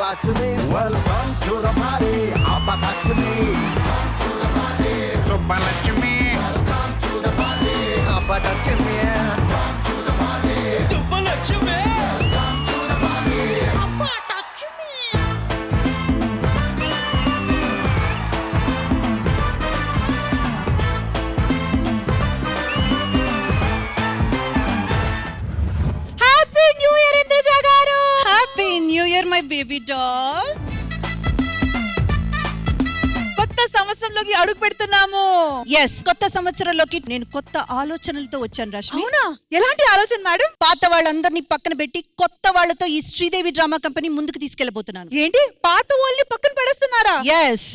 touch me. Welcome to the party. Abba touch me. Come to the party. Subbalakshmi. Welcome to the party. Abba touch me. Come to the party. Subbalakshmi. Welcome to the party. Abba touch me. Happy new year Indraja గారు. Happy new year my baby doll. కొత్త సంవత్సరంలోకి అడుగు పెడుతున్నాము. Yes, కొత్త సంవత్సరంలోకి నేను కొత్త ఆలోచనలతో వచ్చాను రష్మి. అవునా? ఎలాంటి ఆలోచన మేడం? పాత వాళ్ళందరినీ పక్కన పెట్టి కొత్త వాళ్ళతో ఈ శ్రీదేవి డ్రామా కంపెనీ ముందుకు తీసుకెళ్లబోతున్నాను. ఏంటి పాత వాళ్ళని పక్కన పడేస్తున్నారా? ఎస్,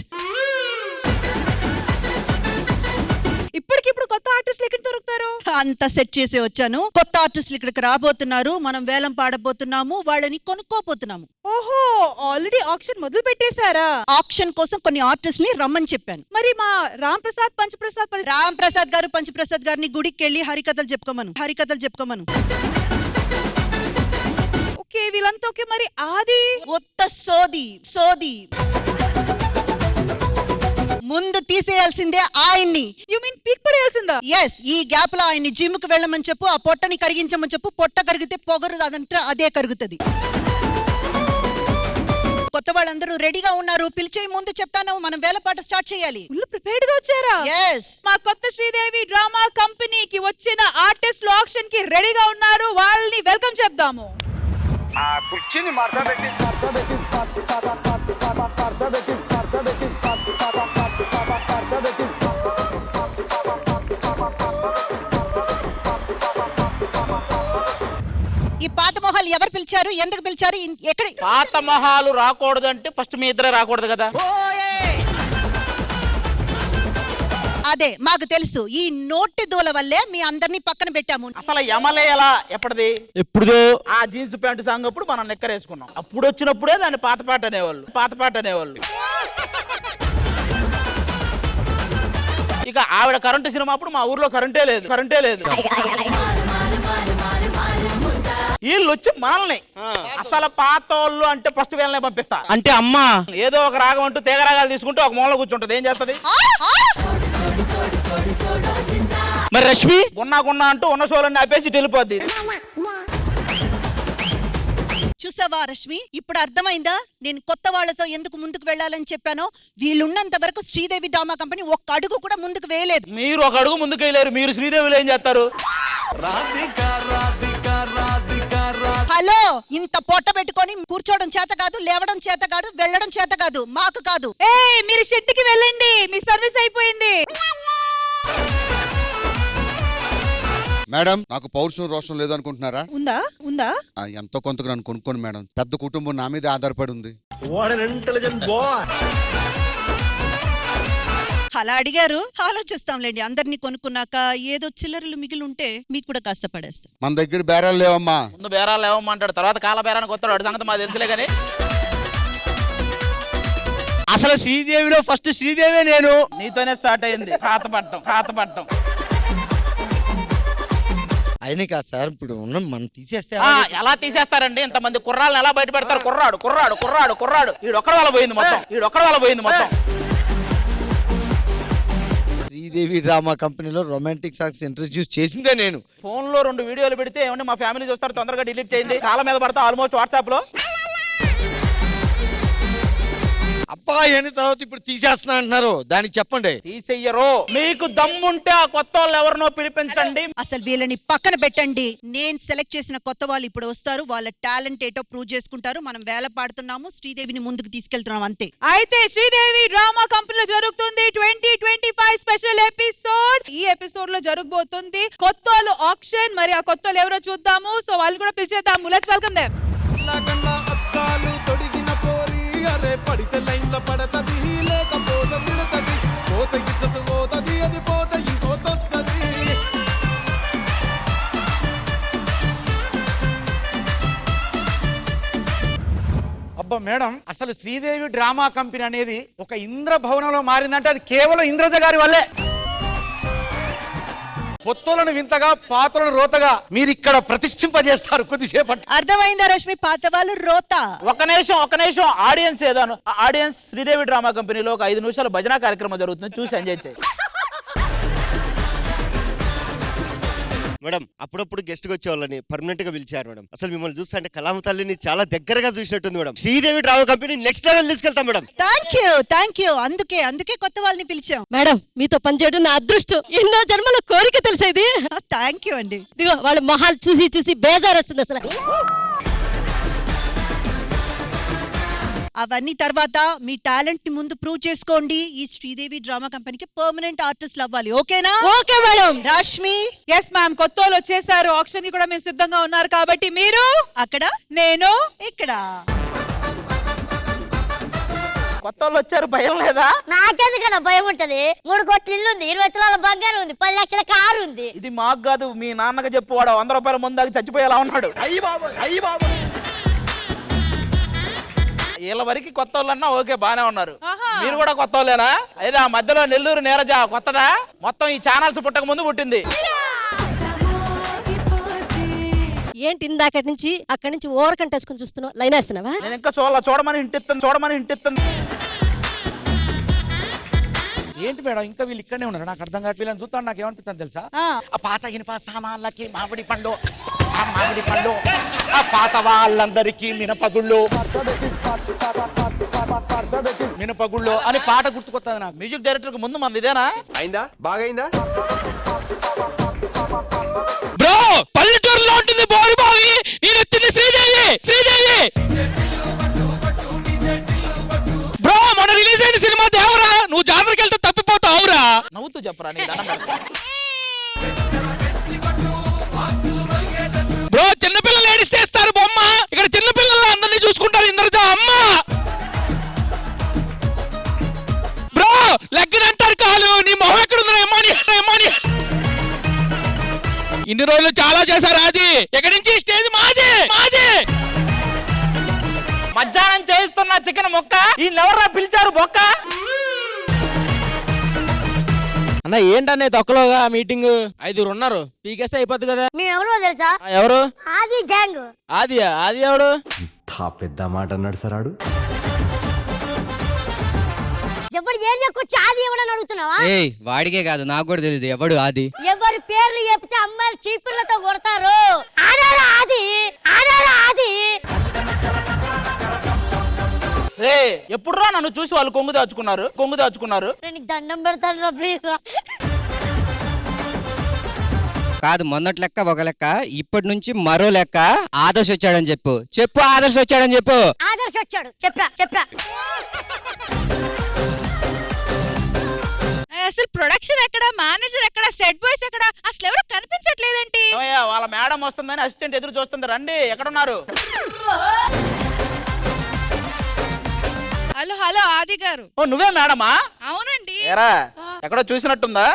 ఇప్పటికిప్పుడు కొత్త ఆర్టిస్టులు ఎక్కడ దొరుకుతారు? అంతా సెట్ చేసి వచ్చాను. కొత్త ఆర్టిస్టులు ఇక్కడికి రాబోతున్నారు. మనం వేలం పాడబోతున్నాము, వాళ్ళని కొనుక్కోబోతున్నాము. ఓహో, ఆల్రెడీ ఆక్షన్ మొదలు పెట్టేశారా? ఆక్షన్ కోసం కొన్ని ఆర్టిస్ట్ ని రమ్మని చెప్పాను. మరి మా రామ్ ప్రసాద్ పంచప్రసాద్ రామ్ ప్రసాద్ గారు, పంచప్రసాద్ గారిని గుడికి వెళ్ళి హరికథలు చెప్పుకోమను. ఓకే, వీళ్ళంతా ఓకే. మరి ఆది కొత్త సోది ముందు తీసేయాల్సిందే ఆయన్ని. యు మీన్ పీక్ పడేయాల్సిందా? ఎస్, ఈ గ్యాప్ లో ఆయన్ని జిమ్ కు వెళ్ళమని చెప్పు, ఆ పొట్టని కరిగించమని చెప్పు. పొట్ట కరిగితే పొగరు అదంటే అదే కరుగుతుంది. కొత్త వాళ్ళందరూ రెడీగా ఉన్నారు. పిలిచే ముందు చెప్తాను, మనం వేలపాట స్టార్ట్ చేయాలి. ఫుల్ ప్రిపేర్డ్ గా వచ్చారా? ఎస్, మా కొత్త శ్రీదేవి డ్రామా కంపెనీకి వచ్చిన ఆర్టిస్టులు ఆక్షన్ కి రెడీగా ఉన్నారు. వాళ్ళని వెల్కమ్ చెప్దాము. ఆ కుర్చీని మార్చ పెట్టి ఈ పాత మొహాలు ఎవరు పిలిచారు, ఎందుకు పిలిచారు, ఎక్కడ? పాత మొహాలు రాకూడదు అంటే ఫస్ట్ మీ ఇద్దరే రాకూడదు కదా. అదే మాకు తెలుసు. ఈ నోటి దూల వల్లే మీ అందరినీ పక్కన పెట్టాము. అసలు ఎమలే ఎలా ఎప్పటిది ఎప్పుడుదో ఆ జీన్స్ ప్యాంటు సాంగ్ అప్పుడు మనం నెక్కరేసుకున్నాం. అప్పుడు వచ్చినప్పుడే దాన్ని పాత పాట అనేవాళ్ళు. ఇక ఆవిడ కరెంటు సినిమా అప్పుడు మా ఊర్లో కరెంటే లేదు. వీళ్ళు వచ్చి మాలని అసలు పాతోళ్ళు అంటే ఫస్ట్ వీళ్ళనే పంపిస్తా. అంటే అమ్మ ఏదో ఒక రాగం అంటూ తీగ రాగాలు తీసుకుంటూ ఒక మూల కూర్చుంటది. ఏం చేస్తది? మరి రష్మి గున్నా అంటూ ఉన్న షోలన్నీ ఆపేసి వెళ్ళిపోద్ది. చూసావా రష్మి, ఇప్పుడు అర్థమైందా నేను కొత్త వాళ్ళతో ఎందుకు ముందుకు వెళ్ళాలని చెప్పానో? వీళ్ళున్నంత వరకు శ్రీదేవి డ్రామా కంపెనీ ఒక్క అడుగు కూడా ముందుకు వేయలేదు. మీరు ఒక అడుగు ముందుకు వేయలేరు. మీరు శ్రీదేవిలో ఏం చేస్తారు? హలో, ఇంత పొట్ట పెట్టుకొని కూర్చోవడం చేత కాదు, లేవడం చేత కాదు, వెళ్ళడం చేత కాదు, మాకు కాదు. మీరు షెడ్కి వెళ్ళండి, మీ సర్వీస్ అయిపోయింది. మేడం, నాకు పౌరుషం రోషం లేదనుకుంటున్నారా? ఉందా? ఎంతో కొంతకు నన్ను కొనుక్కోండి మేడం. పెద్ద కుటుంబం నా మీద ఆధారపడి ఉంది. అలా అడిగారు, ఆలోచిస్తాంలేండి. అందరినీ కొనుక్కున్నాక ఏదో చిల్లరలు మిగిలి ఉంటే మీకు కూడా కాస్త పడేస్తాం. మన దగ్గర బేరాలు లేవమ్మా. ముందు బేరాలు లేవమ్మంటాడు, తర్వాత కాల బేరానికి వస్తాడు. వాడి సంగతి మాకు తెలుసులే. కానీ అసలు శ్రీదేవిలో ఫస్ట్ శ్రీదేవి నేను నీతోనే స్టార్ట్ అయింది. ఖాతపట్టం అయినా కాదు సార్, ఇప్పుడు ఉన్న మనం తీసేస్తే ఎలా తీసేస్తారండి? ఇంతమంది కుర్రాళ్ళని ఎలా బయట పెడతారు? కుర్రాడు వీడు ఒక్కడ వల్ల పోయింది మొత్తం. శ్రీదేవి డ్రామా కంపెనీలో రొమాంటిక్ సాంగ్స్ ఇంట్రడ్యూస్ చేసిందే నేను. ఫోన్ లో 2 వీడియోలు పెడితే ఏమంటే మా ఫ్యామిలీ చూస్తారు, తొందరగా డిలీట్ చేయండి. కాళ్ళ మీద పడతా ఆల్మోస్ట్ వాట్సాప్ లో. అబ్బా అయిన తర్వాత ఇప్పుడు తీసేస్తున్నా అంటున్నారు, దానికి చెప్పండి. తీసేయరు. మీకు దమ్ముంటే ఆ కొత్త వాళ్ళు ఎవరినో పిలిపించండి. అసలు వీళ్ళని పక్కన పెట్టండి. నేను సెలెక్ట్ చేసిన కొత్త వాళ్ళు ఇప్పుడు వస్తారు. వాళ్ళ టాలెంట్ ఏటో ప్రూవ్ చేసుకుంటారు. మనం వేల పాడుతున్నాము, శ్రీదేవిని ముందుకు తీసుకెళ్తున్నాం, అంతే. అయితే శ్రీదేవి డ్రామా కంపెనీలో జరుగుతుంది 2025 స్పెషల్ ఎపిసోడ్. ఈ ఎపిసోడ్ లో జరగబోతుంది కొత్త వాళ్ళు ఆక్షన్. మరి ఆ కొత్త వాళ్ళు ఎవరో చూద్దాము. సో వాళ్ళని కూడా పిలిచేద్దాము. Let's welcome them. పడితే లైన్ లో పడతది, లేకపోతే తిడతది, పోత ఇచ్చత పోతది, అది పోత ఇంకోతొస్తది. అబ్బా మేడం, అసలు శ్రీదేవి డ్రామా కంపెనీ అనేది ఒక ఇంద్ర భవనంలో మారిందంటే అది కేవలం ఇంద్రజ గారి వల్లే. కొత్తలను వింతగా పాతలను రోతగా మీరు ఇక్కడ ప్రతిష్ఠింపజేస్తారు కొద్దిసేపటి. అర్థమైందా రష్మి? పాత వాళ్ళు రోత. ఒక్క నిమిషం ఆడియన్స్ ఏదాను ఆడియన్స్ శ్రీదేవి డ్రామా కంపెనీలో ఒక 5 నిమిషాలు భజన కార్యక్రమం జరుగుతుంది, చూసి ఎంజాయ్ చేయి. మేడం అప్పుడప్పుడు గెస్ట్ గా వచ్చేవాళ్ళని పర్మనెంట్ గా పిలిచారు మేడం. అసలు మిమ్మల్ని చూస్తే అంటే కలామ తల్లిని చాలా దగ్గరగా చూసినట్టుంది madam. Sridevi drama company next level తీసుకెళ్తాం మేడం. Thank you. అందుకే కొత్త వాళ్ళని పిలిచాం. మేడం మీతో పనిచేయడం నా అదృష్టం. ఎన్నో జన్మల కోరిక తెలిసేది. థ్యాంక్ యూ అండి. ఇదిగో వాళ్ళ మొహాలు చూసి బేజారు వస్తుంది అసలు. అవన్నీ తర్వాత మీ టాలెంట్ ని ముందు ప్రూవ్ చేసుకోండి. ఈ శ్రీదేవి డ్రామా కంపెనీకి పర్మనెంట్ ఆర్టిస్ట్ అవ్వాలి. ఓకేనా? Okay madam. Rashmi yes ma'am, కొత్త వాళ్ళు వచ్చేసారు. ఆప్షన్ కి కూడా మేము సిద్ధంగా ఉన్నారు కాబట్టి మీరు అక్కడ, నేను ఇక్కడ. కొత్త వాళ్ళు వచ్చారు, భయం లేదా? నాకెందుకన్నా భయం ఉంటది? 3 కోట్ల ఇల్లు ఉంది, 20 తులాల బంగారం ఉంది, 10 లక్షల కారు ఉంది. ఇది మాకు కాదు, మీ నాన్నగా చెప్పు. వాడు 100 రూపాయల ముందాకి చచ్చిపోయేలా ఉన్నాడు. అయ్యి బాబు వీళ్ళ వరకు కొత్త వాళ్ళన్నా ఓకే, బానే ఉన్నారు. మీరు కూడా కొత్త వాళ్ళేనా? అయితే ఆ మధ్యలో నెల్లూరు నీరజ కొత్తదా? మొత్తం ఈ ఛానల్స్ పుట్టక ముందు పుట్టింది. ఏంటి ఇందాకటి నుంచి అక్కడి నుంచి ఓరకంటేసుకుని చూస్తున్నావు? లైన్ వేస్తున్నావా? నేను ఇంకా చూడమని ఇంటిస్తాను. ఏంటి మేడం ఇంకా వీళ్ళు ఇక్కడనే ఉన్నారు? నాకు అర్థం కావట్లేదు. వీళ్ళని చూస్తాను నాకు ఏమనిపిస్తుంది తెలుసా? ఆ పాత ఇనుప సామాన్లకి మామిడి పండు, ఆ పాత వాళ్ళందరికీ మినపగుళ్ళు అని పాట గుర్తుకొస్తుంది నాకు. మ్యూజిక్ డైరెక్టర్ కి ముందు మన ఇదేనా అయిందా? బాగైందా? బ్రో పల్లెటూరులో ఉంటుంది బోరు బావి, నేను వచ్చింది శ్రీదేవి. బ్రో మొన్న రిలీజ్ అయిన సినిమా దేవరా, నువ్వు జాతరకి వెళ్తే తప్పిపోతావురా. నవ్వుతూ చెప్పరా, నీ దండం పెడతా. బ్రో చిన్నపిల్లలు ఏడిస్తేస్తారు బొమ్మ, ఇక్కడ చిన్నపిల్లలు అందరినీ చూసుకుంటారు ఇంద్రజ అమ్మ. బ్రో లెక్కనంటారు కాలు, నీ మొహం ఎక్కడుందో ఏమోని. ఇన్ని రోజులు చాలా చేశారు. అది ఎక్కడి నుంచి స్టేజ్ మాది. మధ్యాహ్నం చేయిస్తున్న చికెన్ ముక్క వీళ్ళెవర్రా పిలిచారు బొక్క? అన్న ఏంటనే తొక్కలోగా మీటింగ్ 5 ఉన్నారు, పీకేస్తే అయిపోద్ది కదా. మేము ఎవరో తెలుసా? ఎవరు? ఆది గ్యాంగ్. ఆది ఎవడు? పెద్ద మాట అన్నాడు సరాడు. ఎవరు ఏరియాకొచ్చి ఆది ఎవడని అడుగుతున్నావా? ఏయ్ వాడికే కాదు నాకు కూడా తెలియదు ఎవడు ఆది. ఎవరి పేర్లు చెప్తే అమ్మాయిలు చీపుర్లతో కొడతారు. ఆడారా ఆది. రే ఎప్పుడురా నన్ను చూసి వాళ్ళు కొంగు దాచుకున్నారు. నీకు దండం పెడతాను ప్లీజ్. కాదు మొన్నటి లెక్క ఒక లెక్క, ఇప్పటి నుంచి మరో లెక్క. ఆదర్శ్ వచ్చాడని చెప్పు. ఆదర్శ్ వచ్చాడని చెప్పు. ఆదర్శ్ వచ్చాడు చెప్పరా. అసలు ప్రొడక్షన్ ఎక్కడ, మేనేజర్ ఎక్కడ, సెట్ బాయ్స్ ఎక్కడ, అసలు ఎవరు కనిపించట్లేదేంటి? వాళ్ళ మేడం వస్తుందని అసిస్టెంట్ ఎదురు చూస్తుంది. రండి, ఎక్కడున్నారు? హలో ఆది గారు. ఓ నువ్వే మేడమా? అవునండి. ఏరా ఎక్కడో చూసినట్టుంది.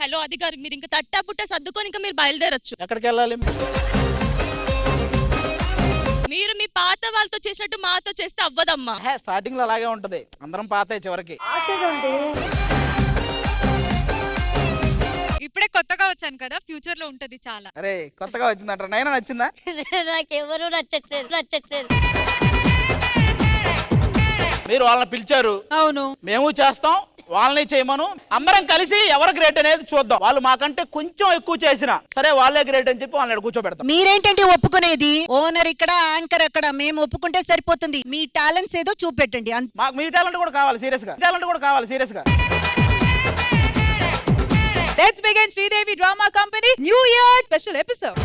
హలో ఆది గారు, మీరు ఇంకా తట్టా పుట్ట సర్దుకొని ఇంకా మీరు బయలుదేరొచ్చు. ఎక్కడికి వెళ్ళాలి? మీరు మీ పాత వాళ్ళతో చేసినట్టు మాతో చేస్తే అవ్వదమ్మా. స్టార్టింగ్ లో అలాగే ఉంటది, అందరం పాత చివరికి. ఇప్పుడే కొత్తగా వచ్చాను కదా, ఫ్యూచర్ లో ఉంటది చాలా. అరే కొత్తగా వచ్చిందంట. నైనా నచ్చిందా? నాకెవరు నచ్చట్లేదు. మీరు వాళ్ళని పిలిచారు, అవును మేము చేస్తాం, వాళ్ళని చేయమను. అందరం కలిసి ఎవరు గ్రేట్ అనేది చూద్దాం. వాళ్ళు మాకంటే కొంచెం ఎక్కువ చేసినా సరే వాళ్ళే గ్రేట్ అని చెప్పి వాళ్ళని కూర్చోబెడతాం. మీరేంటంటే ఒప్పుకునేది? ఓనర్ ఇక్కడ, యాంకర్ అక్కడ. మేము ఒప్పుకుంటే సరిపోతుంది. మీ టాలెంట్స్ ఏదో చూపెట్టండి. మాకు మీ టాలెంట్ కూడా కావాలి సీరియస్ గా. Let's begin Sridevi Drama Company New Year special episode.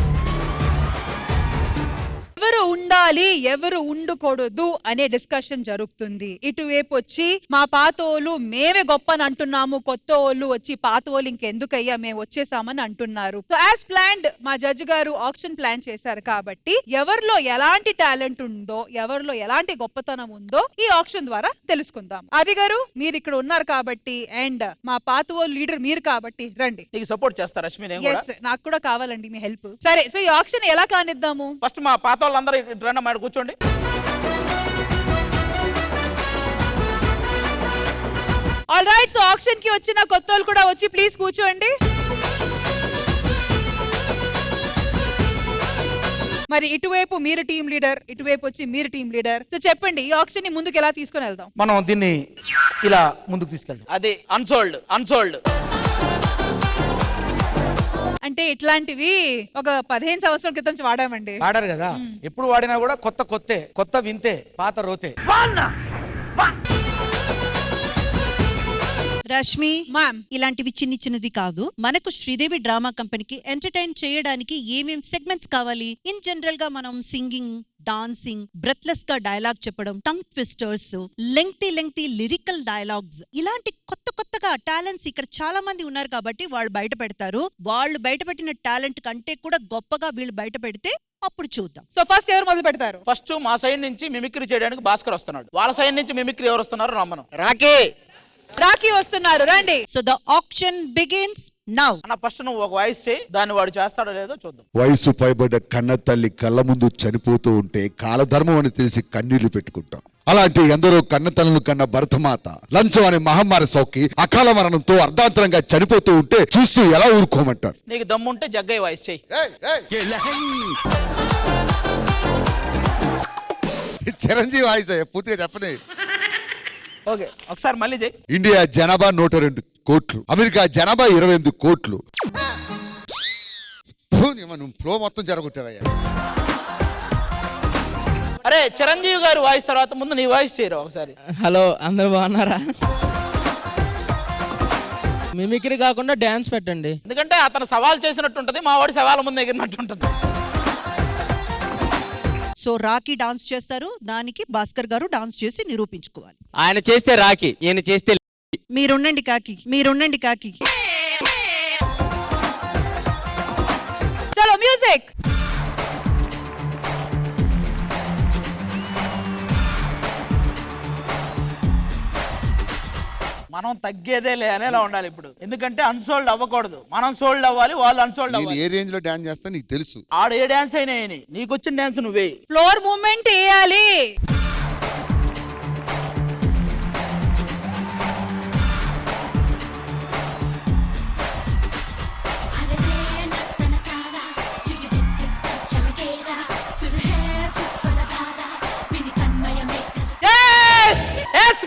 ఎవరు ఉండాలి ఎవరు ఉండకూడదు అనే డిస్కషన్ జరుగుతుంది. ఇటువైపు వచ్చి మా పాతోళ్ళు మేమే గొప్పని అంటున్నాము, కొత్త వాళ్ళు వచ్చి పాతోళ్ళు ఇంకెందుకయ్యా మేము వచ్చేసామని అంటున్నారు. సో యాజ్ ప్లాన్డ్ మా జడ్జి గారు ఆప్షన్ ప్లాన్ చేశారు కాబట్టి ఎవరిలో ఎలాంటి టాలెంట్ ఉందో, ఎవరిలో ఎలాంటి గొప్పతనం ఉందో ఈ ఆప్షన్ ద్వారా తెలుసుకుందాం. ఆది గారు మీరు ఇక్కడ ఉన్నారు కాబట్టి అండ్ మా పాతోళ్ళు లీడర్ మీరు కాబట్టి రండి. నీకు సపోర్ట్ చేస్తా రష్మి. నేను కూడా. నాకు కూడా కావాలండి మీ హెల్ప్. సరే, సో ఈ ఆప్షన్ ఎలా కానిద్దాము? ఫస్ట్ మా పాత వాళ్ళందరూ రండి, మాట కూర్చోండి. ఆల్ రైట్, సో ఆక్షన్ కి వచ్చిన కొత్త వాళ్ళు కూడా వచ్చి ప్లీజ్ కూర్చోండి. మరి ఇటువైపు మీరు టీమ్ లీడర్, ఇటువైపు వచ్చి మీరు టీమ్ లీడర్. సో చెప్పండి, ఈ ఆక్షన్ ని ముందుకు ఎలా తీసుకొని వెళ్దాం? మనం దీన్ని ఇలా ముందుకు తీసుకెళ్తాం. అది అన్సోల్డ్. అంటే ఇట్లాంటివి ఒక 15 సంవత్సరాల క్రితం నుంచి వాడామండి. వాడారు కదా, ఎప్పుడు వాడినా కూడా కొత్త వింతే, పాత రోతే. రష్మి మ్యామ్, ఇలాంటివి చిన్నది కాదు. మనకు శ్రీదేవి డ్రామా కంపెనీకి ఎంటర్టైన్ చేయడానికి ఏమేం సెగ్మెంట్స్ కావాలి? ఇన్ జనరల్ గా మనం సింగింగ్, డాన్సింగ్, బ్రెత్లెస్ గా డైలాగ్ చెప్పడం, tongue twisters, lengthy lyrical dialogues, ఇలాంటి కొత్తగా టాలెంట్స్ ఇక్కడ చాలా మంది ఉన్నారు కాబట్టి వాళ్ళు బయట పెడతారు. వాళ్ళు బయటపెట్టిన టాలెంట్ కంటే కూడా గొప్పగా వీళ్ళు బయట పెడితే అప్పుడు చూద్దాం. సో ఫస్ట్ ఎవరు మొదలు పెడతారు? ఫస్ట్ మా సైడ్ నుంచి మిమిక్రీ చేయడానికి భాస్కర్ వస్తున్నాడు. వాళ్ళ సైడ్ నుంచి మిమిక్రీ ఎవరు వస్తున్నారు? రమ్మను. రాఖీ వస్తున్నారు, రండి. So the action begins now. అన్న ఫస్ట్ నువ్వు ఒక వాయిస్ చేయి, దాన్ని వాడు చేస్తాడో లేదో చూద్దాం. వయసు పైబడ్డ కన్న తల్లి కళ్ళ ముందు చనిపోతూ ఉంటే కాలధర్మం అని తెలిసి కన్నీళ్లు పెట్టుకుంటాం. అలాంటి ఎందరో కన్న తల్లులు కన్న భరతమాత లంచం అనే మహమ్మారి సోకి అకాల మరణంతో అర్ధాంతరంగా చనిపోతూ ఉంటే చూస్తూ ఎలా ఊరుకోమంటారు? నీకు దమ్ముంటే జగ్గయ్య వాయిస్ చేయి. చిరంజీవి వాయిస్ పూర్తిగా చెప్పనే. ఓకే, ఒకసారి మళ్ళీ చేయి. ఇండియా జనాభా 102 కోట్లు, అమెరికా జనాభా 28 కోట్లు. ఫ్లో మొత్తం జరగొట్టావయ్యా. అరే చిరంజీవి గారు వాయిస్ తర్వాత ముందు నీ వాయిస్ చేయరు ఒకసారి. హలో, అందరూ బాగున్నారా? మిమిక్రీ కాకుండా డాన్స్ పెట్టండి. ఎందుకంటే అతను సవాల్ చేసినట్టు ఉంటది, మా వాడి సవాల్ ముందు ఎగిరినట్టు ఉంటుంది. సో రాఖీ డాన్స్ చేస్తారు, దానికి భాస్కర్ గారు డాన్స్ చేసి నిరూపించుకోవాలి. ఆయన చేస్తే రాఖీ, ఈయన చేస్తే మీరుండండి కాకి. చలో మ్యూజిక్. మనం తగ్గేదేలే అనేలా ఉండాలి ఇప్పుడు. ఎందుకంటే అన్సోల్డ్ అవ్వకూడదు, మనం సోల్డ్ అవ్వాలి, వాళ్ళు అన్సోల్డ్ నేను అవ్వాలి. ఏ రేంజ్ లో డాన్స్ చేస్తా నీకు తెలుసు. ఆడ ఏ డాన్స్ అయినా నీకు వచ్చిన డాన్స్ నువ్వే. ఫ్లోర్ మూవ్మెంట్ వేయాలి.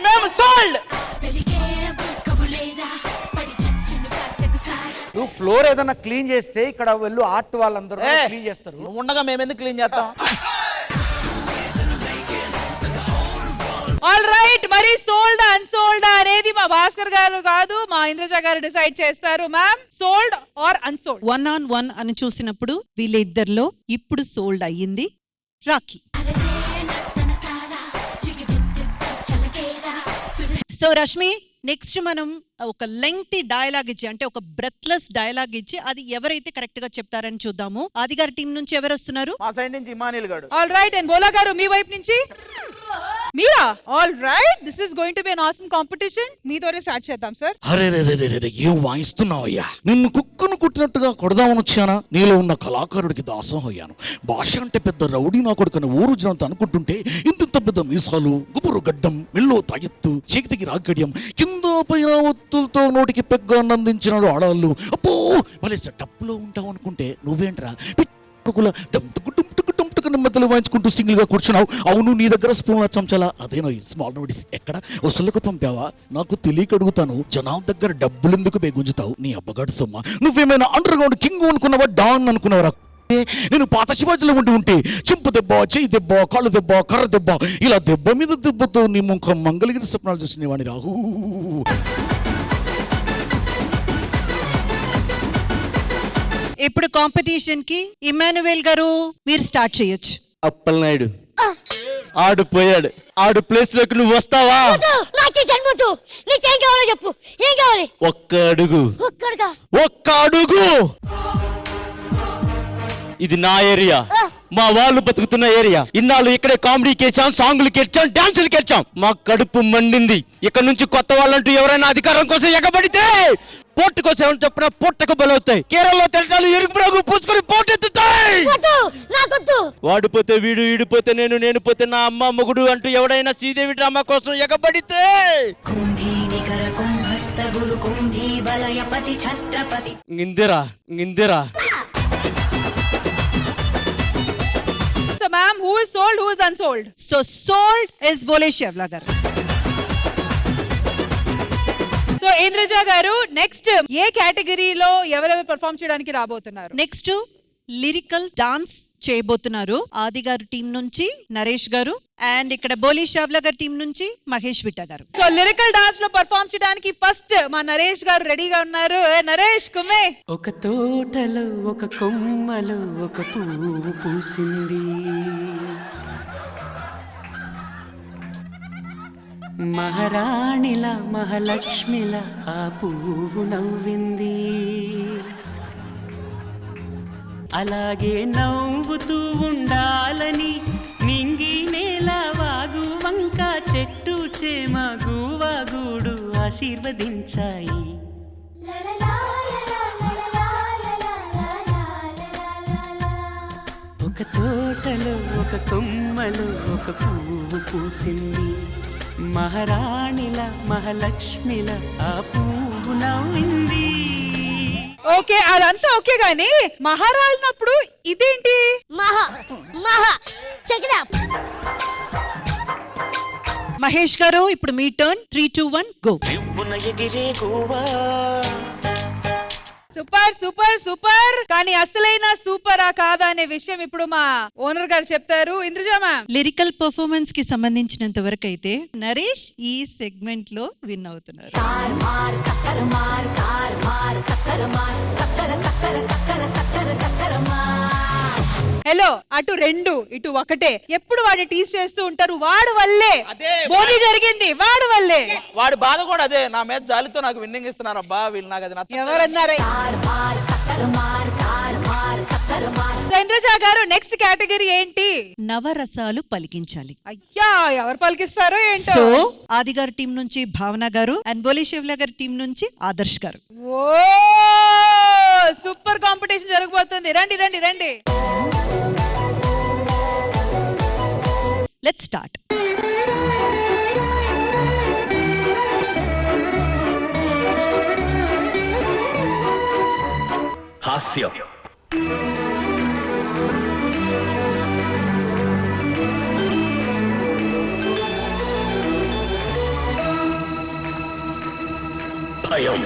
మేము సోల్డ్. నువ్వు ఫ్లోర్ ఏదైనా క్లీన్ చేస్తే ఇక్కడ వెళ్ళు ఆర్ట్ వాళ్ళందరూ క్లీన్ చేస్తారు. నువ్వు ఉండగా మేము ఎందుకు క్లీన్ చేస్తాం? ఆల్ రైట్, మరి సోల్డ్ అన్సోల్డ్ అనేది మా భాస్కర్ గారు కాదు, మా ఇంద్రజ గారు డిసైడ్ చేస్తారు. Ma'am, sold are unsold? 1-on-1 అని చూసినప్పుడు వీళ్ళిద్దరిలో ఇప్పుడు సోల్డ్ అయ్యింది రాఖీ. సో రష్మి, నెక్స్ట్ మనం ఒక లెంగ్తీ డైలాగ్ ఇచ్చి, అంటే ఒక బ్రెత్లెస్ డైలాగ్ ఇచ్చి అది ఎవరైతే కరెక్ట్ గా చెప్తారని చూద్దాము. ఆది గారి టీం నుంచి ఎవరు వస్తున్నారు? మా సైడ్ నుంచి ఇమానిల్ గారు. ఆల్ రైట్, అండ్ బోలా గారు మీ వైపు నుంచి మీరా? All right, this is going to be an awesome competition. మీతోనే స్టార్ట్ చేద్దాం సార్. అరే ఏం వాయిస్తున్నావయ్యా? నిన్ను కుక్కను కుట్టినట్టుగా కొడదామని వచ్చానా? నీలో ఉన్న కళాకారుడికి దాసం అయ్యాను. భాష అంటే పెద్ద రౌడీ నా కొడుకుని ఊరు జనంత అనుకుంటుంటే ఇంత పెద్ద మీసాలు, గుబురు గడ్డం, మెల్లో తాయెత్తు, చేతికి రాగడియం, కింద పైన ఒత్తులతో నోటికి పెగ్గా అందించినాడు ఆడాళ్ళు. అబ్బో భలే సెటప్లో ఉంటావు అనుకుంటే నువ్వేంట్రా మెత్తలు వాయించుకుంటూ సింగిల్ గా కూర్చున్నావు. అవును, నీ దగ్గర స్పూన్ల చంచాలా? అదేనో స్మాల్ నోటీస్ ఎక్కడ వసూళ్ళకు పంపావా? నాకు తెలియక అడుగుతాను, జనాల దగ్గర డబ్బులు ఎందుకు బేగుంజుతావు? నీ అబ్బగాడు సొమ్మ. నువ్వేమైనా అండర్ గ్రౌండ్ కింగ్ అనుకున్నావా, డాన్ అనుకున్నావరా? నేను పాత శివాజీలో ఉంటే చింపు దెబ్బ, చెయ్యి దెబ్బ, కాళ్ళు దెబ్బ, కర్ర దెబ్బ, ఇలా దెబ్బ మీద దెబ్బతో నీ ముఖం మంగళగిరి స్వప్నాలు చూసినవాణి రాహు. ఇప్పుడు కాంపిటీషన్ కి ఇమానువేల్ గారు మీరు స్టార్ట్ చేయొచ్చు. అప్పలనాయుడు ఆడు పోయాడు, ఆడు ప్లేస్ లోకి నువ్వు వస్తావా? నీకేం కావాలో చెప్పు. ఏం కావాలి? ఒక్క అడుగు. ఒక్క అడుగు. ఇది నా ఏరియా, మా వాళ్ళు బతుకుతున్న ఏరియా. ఇన్నాళ్ళు ఇక్కడే కామెడీకి వచ్చాం, సాంగ్లకి వచ్చాం, డాన్సులకి వచ్చాం. మా కడుపు మండింది. ఇక్కడ నుంచి కొత్త వాళ్ళంటూ ఎవరైనా అధికారం కోసం ఎగబడితే పోర్టు కోసం ఏమని చెప్పినా పొట్టకు బలవుతాయి. కేరళలో తెలటాలు ఎరుపు రంగు పూసుకొని పోటెత్తుతాయి. వాడిపోతే వీడు, ఈడిపోతే నేను, నేను పోతే నా అమ్మ మొగుడు అంటూ ఎవడైనా శ్రీదేవి డ్రామా కోసం ఎగబడితే Indira So ma'am, who is sold, who is unsold? So sold is బోలే శివలా గారు. సో ఇంద్రజ గారు నెక్స్ట్ ఏ కేటగిరీలో ఎవరెవరు పర్ఫామ్ చేయడానికి రాబోతున్నారు? నెక్స్ట్ లిరికల్ డాన్స్ చేయబోతున్నారు ఆది గారు టీం నుంచి నరేష్ గారు, అండ్ ఇక్కడ బోలీ షావ్లా గారి టీం నుంచి మహేష్ విట్ట గారు. సో లిరికల్ డాన్స్ లో పర్ఫామ్ చేయడానికి ఫస్ట్ మా నరేష్ గారు రెడీగా ఉన్నారు. నరేష్ కుమ్మే. ఒక తోటలో ఒక కొమ్మలో ఒక పువ్వు పూసింది, మహారాణిలా మహాలక్ష్మిలా ఆ పువ్వు నవ్వింది. అలాగే నవ్వుతూ ఉండాలని నింగి నేల వాగు వంక చెట్టు చేమ గువ్వ గూడు ఆశీర్వదించాయి. ఒక తోటలో ఒక కొమ్మలో ఒక పువ్వు పూసింది, మహారాణిలా మహాలక్ష్మిలా ఆ పువ్వు నవ్వింది. ఓకే, అదంతా ఓకే గానీ మహారాణినప్పుడు ఇదేంటి? మహేష్ గారు ఇప్పుడు మీ turn. 3, 2, 1 go. Super super super. కానీ అసలైన సూపరా కాదా అనే విషయం ఇప్పుడు మా ఓనర్ గారు చెప్తారు. ఇంద్రజ మ్యామ్, లిరికల్ పర్ఫార్మెన్స్ కి సంబంధించినంత వరకు అయితే నరేష్ ఈ సెగ్మెంట్ లో విన్ అవుతున్నారు. హలో, అటు 2 ఇటు 1. ఎప్పుడు వాడిని టీస్ చేస్తూ ఉంటారు. వాడు వల్లే బోని జరిగింది, వాడు వల్లే. వాడి బాధ కూడా అదే. నా మీద జాలితో నాకు విన్నింగ్ ఇస్తున్నారు. అబ్బా వీళ్ళు నాకు అది నచ్చ. ఎవరన్నారే? ఇంద్రజ గారు నెక్స్ట్ కేటగిరీ ఏంటి? నవరసాలు పలికించాలి. అయ్యా, ఎవరు పలికిస్తారో ఏంటో. సో ఆది గారి టీం నుంచి భావన గారు, అండ్ బోలీ శివలా గారి టీం నుంచి ఆదర్శ్ గారు. ఓ సూపర్ కాంపిటీషన్ జరగబోతుంది. రండి రండి రండి. Let's start. హాస్యం, భయం,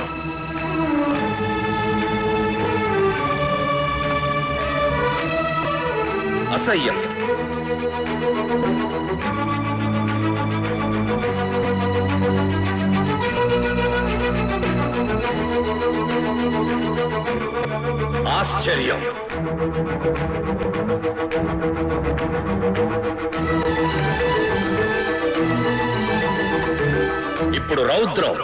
అసహ్యం, ఆశ్చర్యం, ఇప్పుడు రౌద్రం,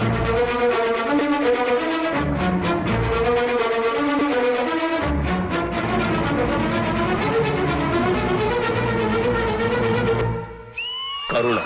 కరుణ,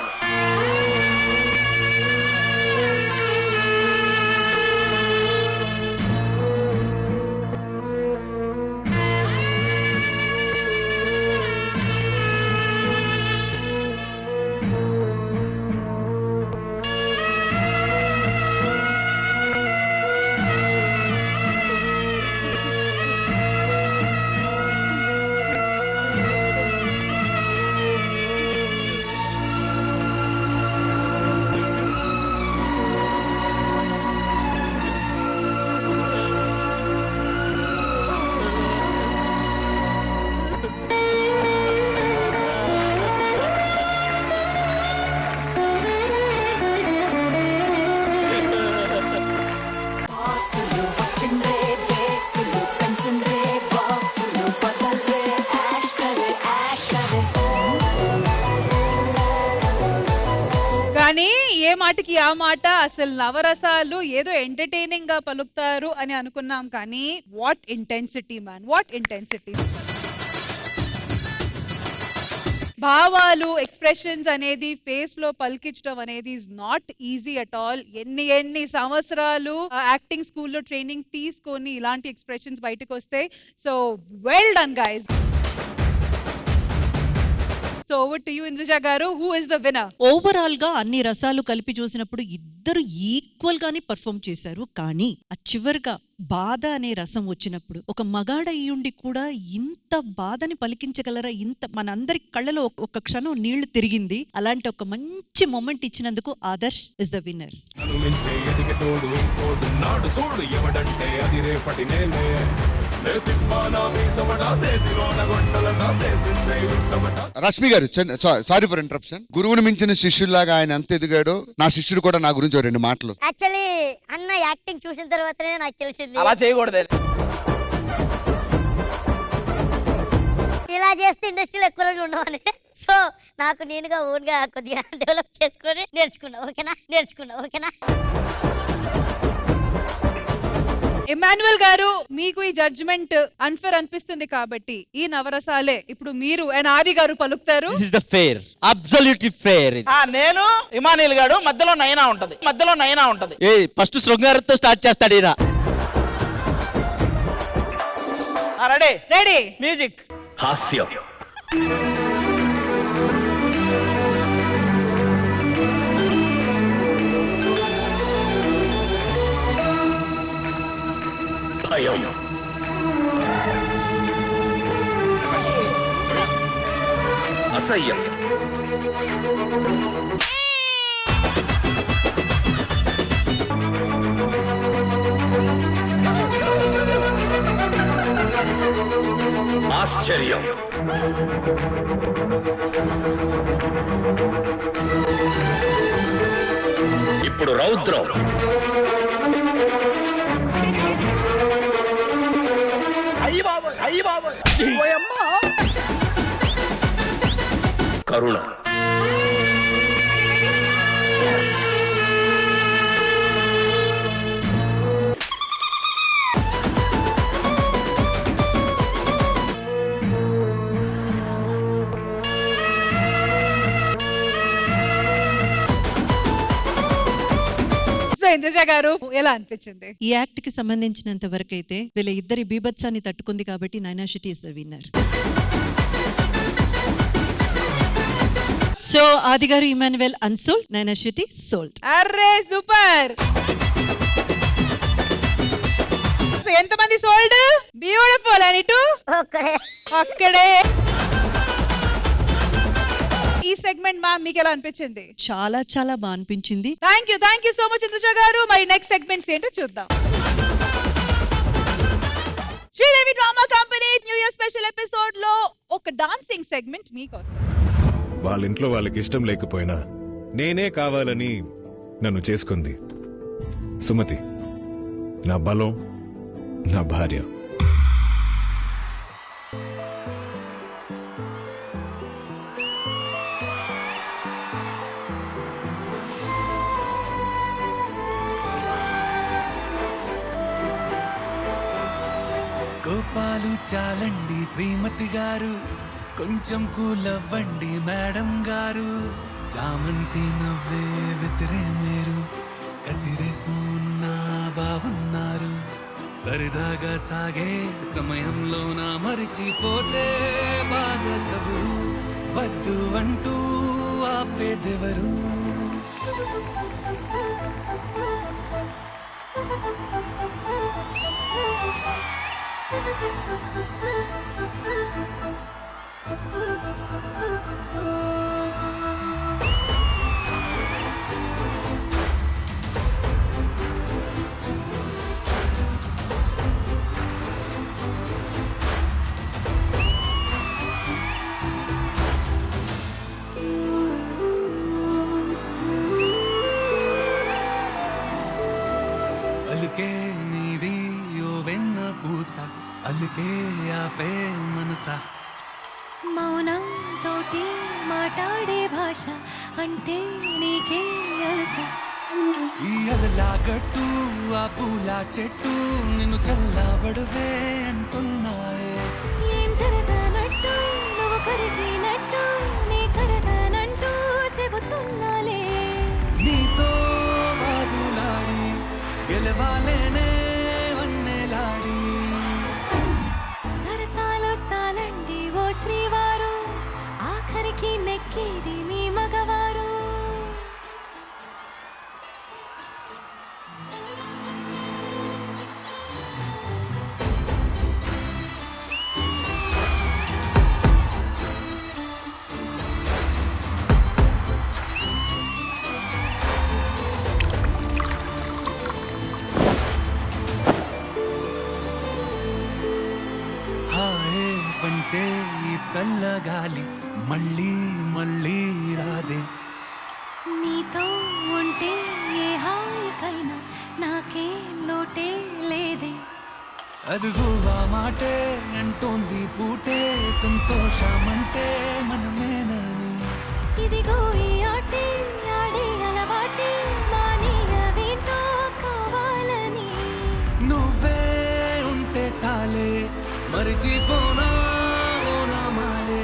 కానీ ఏ మాటకి ఆ మాట. అసలు నవరసాలు ఏదో ఎంటర్టైనింగ్ గా పలుకుతారు అని అనుకున్నాం, కానీ what intensity man, what intensity. భావాలు ఎక్స్ప్రెషన్స్ అనేది ఫేస్ లో పలికించడం అనేది is not easy at all. ఎన్ని సంవత్సరాలు యాక్టింగ్ స్కూల్లో ట్రైనింగ్ తీసుకొని ఇలాంటి ఎక్స్ప్రెషన్స్ బయటకు వస్తాయి. So well done guys. So over to you Indraja గారు, who is the winner? Overall గా అన్ని రసాలు కలిపి చూసినప్పుడు ఇద్దరు ఈక్వల్ గానే పర్ఫామ్ చేశారు. కానీ ఆ చివరిగా బాధ అనే రసం వచ్చినప్పుడు ఒక మగాడ అయ్యుండి కూడా ఇంత బాధని పలికించగలరా, ఇంత మనందరి కళ్ళలో ఒక క్షణం నీళ్లు తిరిగింది. అలాంటి ఒక మంచి మొమెంట్ ఇచ్చినందుకు Adarsh is the winner. Rashmi గారు, సారీ ఫర్ ఇంటరప్షన్. గురువుని మించిన శిష్యుల్లాగా ఆయన ఎంత ఎదిగాడో నా శిష్యుడు కూడా నా గురించి 2 మాటలు. యాక్చువల్లీ అన్న యాక్టింగ్ చూసిన తర్వాతనే నాకు తెలిసింది అలా చేయకూడదు. ఇలా చేస్తే ఇండస్ట్రీలో ఎక్కువ రోజులు ఉండవని. సో నాకు నేనుగా ఓన్గా కొద్దిగా డెవలప్ చేసుకొని నేర్చుకున్నా. ఓకేనా? ఇమాన్యుయల్ గారు, మీకు ఈ జడ్జ్మెంట్ అన్ఫేర్ అనిపిస్తుంది కాబట్టి ఈ నవరసాలే ఇప్పుడు మీరు అండ్ ఆది గారు పలుకుతారు. This is the fair, absolutely fair. నేను ఇమానియల్ గారు, మధ్యలో నైనా ఉంటది. ఏ ఫస్ట్ శృంగారంతో స్టార్ట్ చేస్తాడు ఈయన. Ready music. హాస్యం, భయం, అసహ్యం, ఆశ్చర్యం, ఇప్పుడు రౌద్రం, కరుణ, ఇంద్రజ గారు, ఎలా అనిపించింది? ఈ యాక్ట్ కి సంబంధించినంత వరకు అయితే వీళ్ళ ఇద్దరి బీభత్సాన్ని తట్టుకుంది కాబట్టి నైనా Shetty is the winner. So ఆది గారు ఇమాన్యుయల్ అన్సోల్డ్, నైనా శెట్టి సోల్డ్. Array super. ఎంతమంది సోల్డ్? బ్యూటిఫుల్. అని ఇటు అక్కడే. ఈ సెగ్మెంట్ మ్యామ్ మీకు ఎలా అనిపించింది? చాలా బాగా అనిపించింది. Thank you so much Indraja గారు. మరి నెక్స్ట్ సెగ్మెంట్స్ ఏంటో చూద్దాం. Sridevi drama company new year special episode లో ఒక డాన్సింగ్ సెగ్మెంట్ మీకోసం. వాళ్ళ ఇంట్లో వాళ్ళకి ఇష్టం లేకపోయినా నేనే కావాలని నన్ను చేసుకుంది సుమతి, నా బలం, నా భార్య. కోపాలు చాలండి శ్రీమతి గారు, కొంచెం కూలవ్వండి మేడం గారు. చామంతి నవ్వే విసిరే మీరు, కసిరేస్తూ ఉన్నా బాగున్నారు. సరదాగా సాగే సమయంలో నా మరిచిపోతే బాధ కబురు, వద్దు అంటూ ఆపేదెవరు. అలుకే నీది యో వెన్న పూస, అలుకే ఆపే మనస. మౌనం తోటి మాట్లాడే భాష అంటే నీకే అలస. ఈ అలలా గట్టు ఆ పూల చెట్టు నిన్ను చల్లబడువే అంటున్నాయే. ఏం జరగనట్టు నువ్వు కరిగినట్టు నీ దొరికేది మీ మగవారు. హాయే పంచే ఈ చల్లగాలి మళ్ళీ మళ్ళీ రాదే. నీతో ఉంటే ఏ హాయికైనా నాకేం లోటే లేదే. అదుగు ఆ మాటే అంటోంది పూటే సంతోషమంటే మనమేనని. ఇదిగో ఈ ఆటే ఆడే అలవాటే మానేయవేంటో కావాలని. నువ్వే ఉంటే చాలే మరిచిపోనా ఓ నామాలే.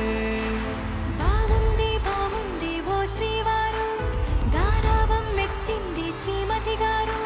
బాగుంది బాగుంది ఓ శ్రీవారు, గారాబం మెచ్చింది శ్రీమతి గారు.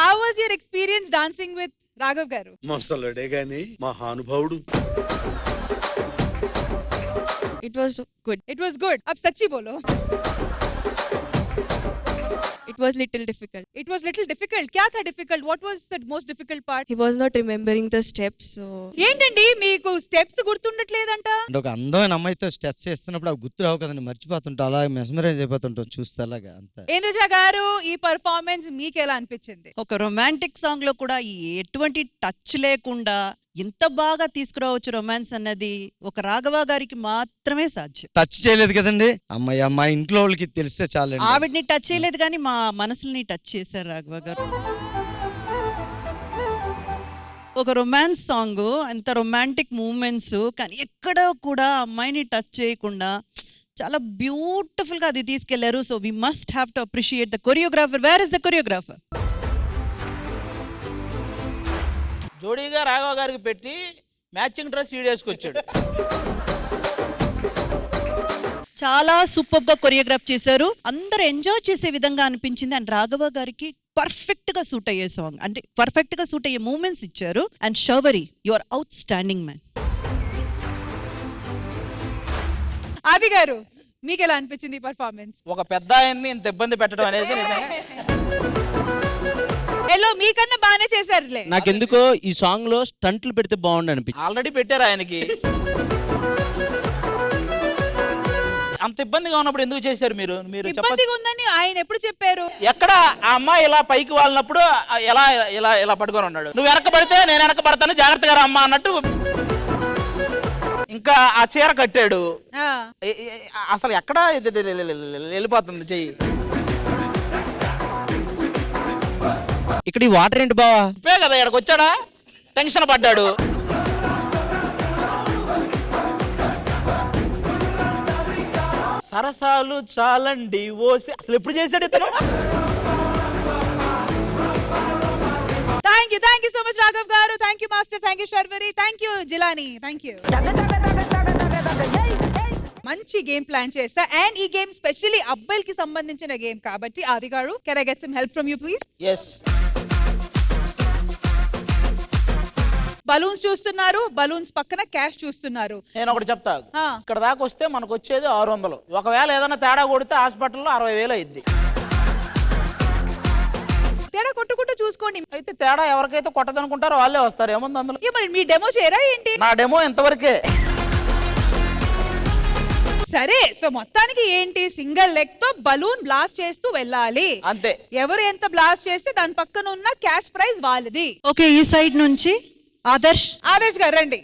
How was your experience dancing with Raghav garu? మసలడే గాని మహానుభావుడు. It was good. It was good. अब सच्ची बोलो. It was little difficult. It was little difficult. क्या था difficult? What was the most difficult part? He was not remembering the steps, so ఏంటండి మీకు steps గుర్తుండట్లేదంట? అంటే ఒక అందమైన అమ్మాయితో స్టెప్స్ చేస్తున్నప్పుడు అవి గుర్తు రావు కదండి, మర్చిపోతుంటా, అలా మెస్మరైజ్ అయిపోతుంటాం చూస్తే అలాగా అంతే. ఇంద్రజ గారు ఈ పర్ఫార్మెన్స్ మీకు ఎలా అనిపించింది? ఒక రొమాంటిక్ సాంగ్ లో కూడా ఎటువంటి టచ్ లేకుండా ఇంత బాగా తీసుకురావచ్చు రొమాన్స్ అన్నది ఒక రాఘవ గారికి మాత్రమే సాధ్యం. టచ్ చేయలేదు కదండి అమ్మాయి, అమ్మాయి ఇంట్లో వాళ్ళకి తెలిస్తే చాలండి. ఆవిడ్ని టచ్ చేయలేదు కానీ మా మనసుల్ని టచ్ చేశారు రాఘవ గారు. ఒక రొమాన్స్ సాంగ్, ఎంత రొమాంటిక్ మూమెంట్స్, కానీ ఎక్కడ కూడా అమ్మాయిని టచ్ చేయకుండా చాలా బ్యూటిఫుల్ గా అది తీసుకెళ్లారు. So we must have to appreciate the choreographer. Where is the choreographer? జోడీగా రాఘవ గారికి పెట్టి మ్యాచింగ్ డ్రెస్ ఈడేసుకొచ్చాడు. చాలా సూపర్ గా కొరియోగ్రాఫ్ చేశారు. అందరూ ఎంజాయ్ చేసే విధంగా అనిపించింది. అండ్ రాఘవ గారికి పర్ఫెక్ట్ గా సూట్ అయ్యే సాంగ్, అంటే పర్ఫెక్ట్ గా సూట్ అయ్యే మూమెంట్స్ ఇచ్చారు. And Sharvari, you are outstanding man. Aadi గారు మీకు ఎలా అనిపించింది ఈ పర్ఫార్మెన్స్? ఒక పెద్ద ఆయన్ని ఇంత ఇబ్బంది పెట్టడం అనేది ఎల్లో మీకన్నా బాగానే చేశారులే. నాకెందుకో ఈ సాంగ్ లో స్టంట్లు పెడితే బాగుండు అనిపించింది. ఆల్రెడీ పెట్టారు ఆయనకి. అంత ఇబ్బందిగా ఉన్నప్పుడు ఎందుకు చేశారు మీరు? మీరు ఇబ్బందిగా ఉందని ఆయన ఎప్పుడు చెప్పారు? ఎక్కడ ఆ అమ్మాయి ఇలా పైకి వాళ్ళినప్పుడు ఎలా ఇలా ఇలా పట్టుకొని ఉన్నాడు. నువ్వు వెనక పడితే నేను వెనక పడతాను, జాగ్రత్తగా రా అమ్మ అన్నట్టు. ఇంకా ఆ చీర కట్టాడు. అసలు ఎక్కడ వెళ్ళిపోతుంది చెయ్యి. ఇక్కడ ఈ వాటర్ ఏంటి బావా? ఇప్పే కదా ఇక్కడికి వచ్చాడా, టెన్షన్ పడ్డాడు. సరసాలు చాలండి ఓసి. అసలు ఎప్పుడు చేశాడు ఇతను? Thank you so much Raghav గారు. Thank you master. Thank you Sharvari. Thank you Jilani. Thank you. మంచి గేమ్ ప్లాన్ చేస్తా. అండ్ ఈ గేమ్ స్పెషల్లీ అబ్బాయిలకి సంబంధించిన గేమ్ కాబట్టి ఆది గారు, can I get some help from you please? Yes. Balloons చూస్తున్నారు, బలూన్స్ పక్కన క్యాష్ చూస్తున్నారు. నేను ఒకటి చెప్తా, ఇక్కడ దాకా వస్తే మనకు వచ్చేది 600. ఒకవేళ ఏదైనా తేడా కొడితే హాస్పిటల్లో 60,000 అయింది. తేడా కొట్టుకుంటూ చూసుకోండి. అయితే తేడా ఎవరికైతే కొట్టదనుకుంటారో వాళ్ళే వస్తారు. ఏముంది అందులో? మీ డెమో చేయరా ఏంటి? నా డెమో ఇంతవరకే. సరే, సో మొత్తానికి ఏంటి, సింగిల్ లెగ్ తో బలూన్ బ్లాస్ట్ చేస్తూ వెళ్ళాలి అంతే. ఎవరు ఎంత బ్లాస్ట్ చేస్తే దాని పక్కన ఉన్న క్యాష్ ప్రైజ్ వాళ్ళది. ఓకే, ఈ సైడ్ నుంచి ఆదర్శ్. ఆదర్శ్ గారు రండి.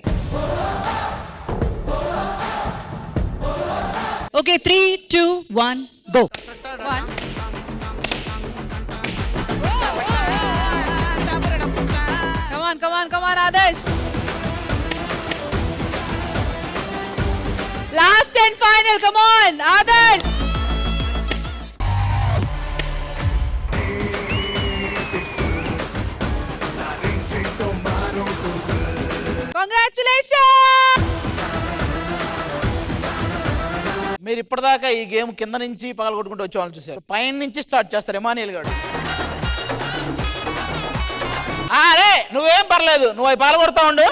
Okay, 3, 2, 1 go. Come on, Adarsh. Last and final, come on, Adarsh. మీరు ఇప్పటిదాకా ఈ గేమ్ కింద నుంచి పగలగొట్టుకుంటూ వచ్చే వాళ్ళని చూసారు, పైన నుంచి స్టార్ట్ చేస్తారు ఎమానియల్ గారు. అరే నువ్వేం పర్లేదు, నువ్వు అవి పాల్గొడతా ఉండు.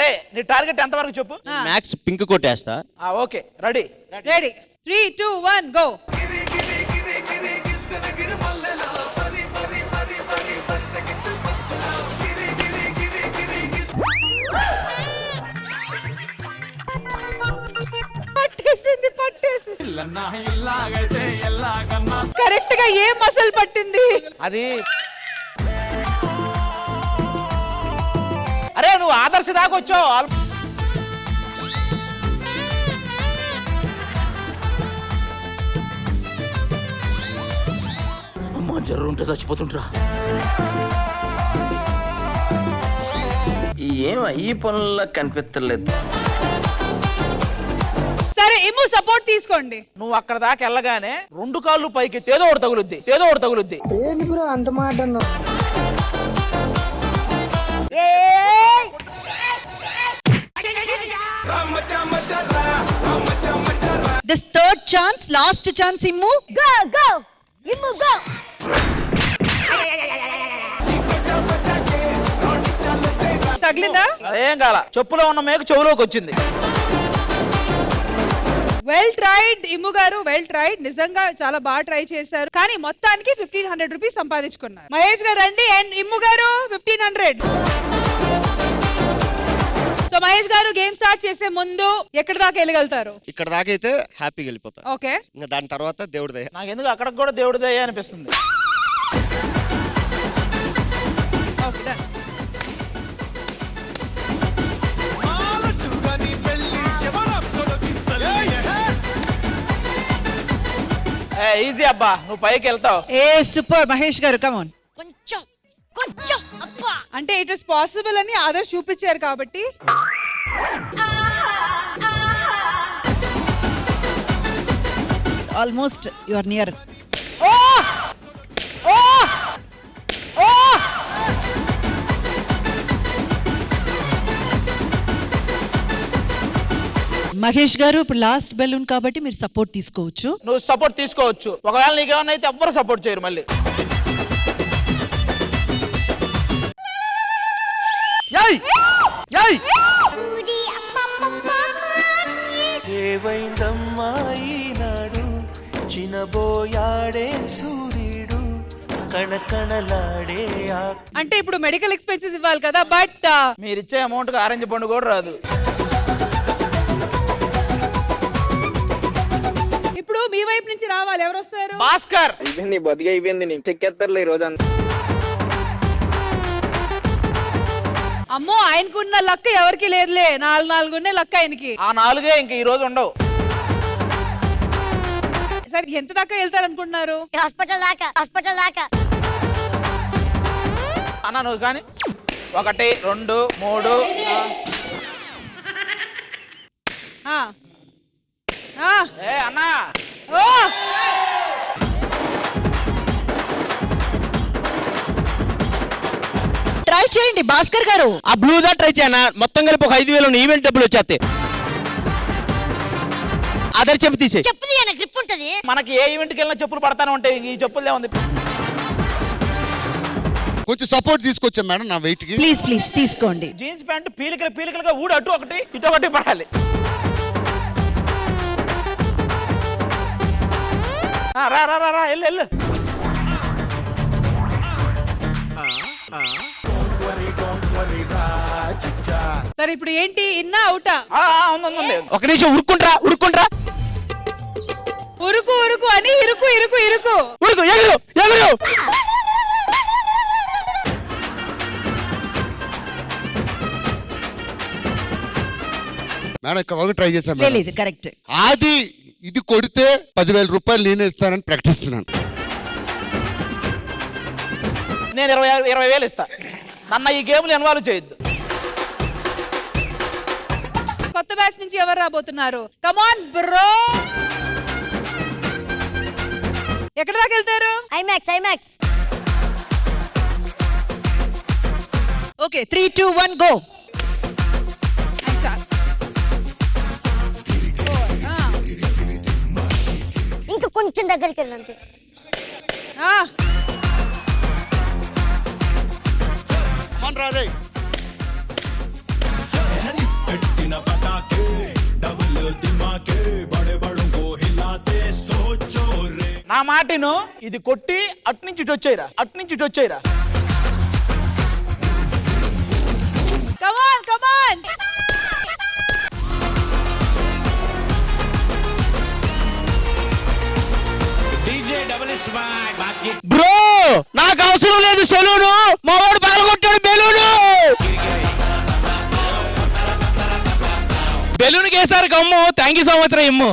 రే నీ టార్గెట్ ఎంత వరకు చెప్పు. మ్యాక్స్ పింక్ కొట్టేస్తా. Okay ready ready 3 2 1 go. Correct గా ఏ మసల్ పట్టింది అది. అరే నువ్వు ఆదర్శ దాకా వచ్చావు. అమ్మా జర్రు ఉంటే చచ్చిపోతుంటరా. ఏం ఈ పనుల్లో కనిపించలేదు. సరే ఇమ్ము సపోర్ట్ తీసుకోండి. నువ్వు అక్కడ దాకా వెళ్ళగానే 2 కాళ్ళు పైకి ఏదో ఒకటి తగులుద్ది, ఏదో ఒకటి తగులుద్ది. ఏంటి బ్రో అంత మాట అన్నావు? This third chance, last chance Immu. Go go Immu go. తగిలిందా? ఏం కాల, చెప్పులో ఉన్న మేకు చెవులోకి వచ్చింది. వెల్ ట్రైడ్ ఇమ్ము గారు, వెల్ ట్రైడ్. నిజంగా చాలా బాగా ట్రై చేశారు, కానీ మొత్తానికి 1500 రూపీస్ సంపాదించుకున్నారు. మహేష్ గారు రండి అండ్ ఇమ్ము గారు 1500. సో మహేష్ గారు గేమ్ స్టార్ట్ చేసే ముందు ఎక్కడి దాకా వెళ్ళగలుగుతారు? ఇక్కడ దాకా అయితే హ్యాపీగా వెళ్ళిపోతా. ఓకే, ఇంకా దాని తర్వాత దేవుడి దయ. నాకు ఎందుకు అక్కడికి కూడా దేవుడి దయ అనిపిస్తుంది. Okay done. మాలట్టుగా నీ పెళ్లి ఎవరప్పుడు తింతలే. ఈజీ అబ్బా, నువ్వు పైకి వెళ్తావు. ఏ సూపర్ మహేష్ గారు, కమ్ ఆన్. కొంచెం కొంచెం అబ్బా. అంటే ఇట్ ఇస్ పాసిబుల్ అని ఆదర్శ్ చూపించారు కాబట్టి. Almost you are near. Oh oh oh Mahesh గారు ఇప్పుడు లాస్ట్ బెలూన్ కాబట్టి మీరు సపోర్ట్ తీసుకోవచ్చు. నువ్వు సపోర్ట్ తీసుకోవచ్చు, ఒకవేళ నీకు ఏమన్నా అయితే ఎవ్వరు సపోర్ట్ చేయరు మళ్ళీ. ఏవైందమ్మా ఈనాడు చినబోయాడే సూర్యుడు కణకణలాడే. అంటే ఇప్పుడు మెడికల్ ఎక్స్పెన్సెస్ ఇవ్వాలి కదా, బట్ మీరు ఇచ్చే అమౌంట్ కి ఆరెంజ్ పండు కూడా రాదు. ఇప్పుడు మీ వైపు నుంచి రావాలి. ఎవరు వస్తారు? భాస్కర్. అయిపోయింది బతికి అయిపోయింది, నీకు చెక్కేస్తారులే ఈ రోజు. అమ్మో, ఆయనకున్న లక్క ఎవరికి లేదులే. 4 ఉన్నాయి లక్క ఆయనకి. ఆ 4 ఇంక ఈ రోజు ఉండవు. సరే ఎంత దాకా వెళ్తారు అనుకుంటున్నారు? హాస్పిటల్ దాకా, హాస్పిటల్ దాకా. అన్నా నువ్వు కానీ 1 2 3. ఏ అన్నా, ఓ ట్రై చేయండి భాస్కర్ గారు. ఆ బ్లూ దా ట్రై చేయనా, మొత్తం కలిపి ఒక 5000 ఈవెంట్ డబ్బులు వచ్చేస్తాయి. అదర్ చెప్పు తీసే. చెప్పు తీయన గ్రిప్ ఉంటది. మనకి ఏ ఈవెంట్కి వెళ్ళినా చెప్పులు పడతానే ఉంటాయి, ఈ చెప్పులే ఉంది. కొంచెం సపోర్ట్ తీసుకొచ్చా మేడం నా వెయిట్ కి. ప్లీజ్ ప్లీజ్ తీసుకోండి. జీన్స్ ప్యాంట్ పీలికలుగా ఊడు, అటు ఒకటి ఇటు ఒకటి పడాలి. రా రా రా రా వెళ్ళు వెళ్ళు. సరే ఇప్పుడు ఏంటి, ఇన్నా అవుటా? ఉంది. ఒక నిమిషం ఉరుక్కుంట్రా. ఉరుకు ఉరుకు అని ఇరుకు ఇరుకు ఇరుకు ఉరుకు, ఎగురు ఎగురు. మేడం ఇక్కడ వరకు ట్రై చేశాను మేడం. లేదు కరెక్ట్. అది ఇది కొడితే 10,000 రూపాయలు నేనే ఇస్తానని ప్రకటిస్తున్నాను. నేను 20,000 ఇస్తా. నన్న ఈ గేమ్లు ఇన్వాల్వ్ చేయొద్దు. కొత్త బ్యాచ్ నుంచి ఎవరు రాబోతున్నారు? కమాన్ బ్రో. ఎక్కడ దాకా వెళ్తారు? IMAX IMAX. Okay 3 2 1 go. కొంచెం దగ్గరికి వెళ్ళంతే. ఆ, నా మాటిను, ఇది కొట్టి అట్నుంచి ఇటు వచ్చేయరా, అట్నుంచి ఇటు వచ్చేయరా. come on, come on. Bro నాకు అవసరం లేదు సెలూను, మా వాడు పగలగొట్టాడు బెలూను. బెలూన్ కేసారు కమ్ము, థ్యాంక్ యూ సో మచ్ రా ఇమ్ము.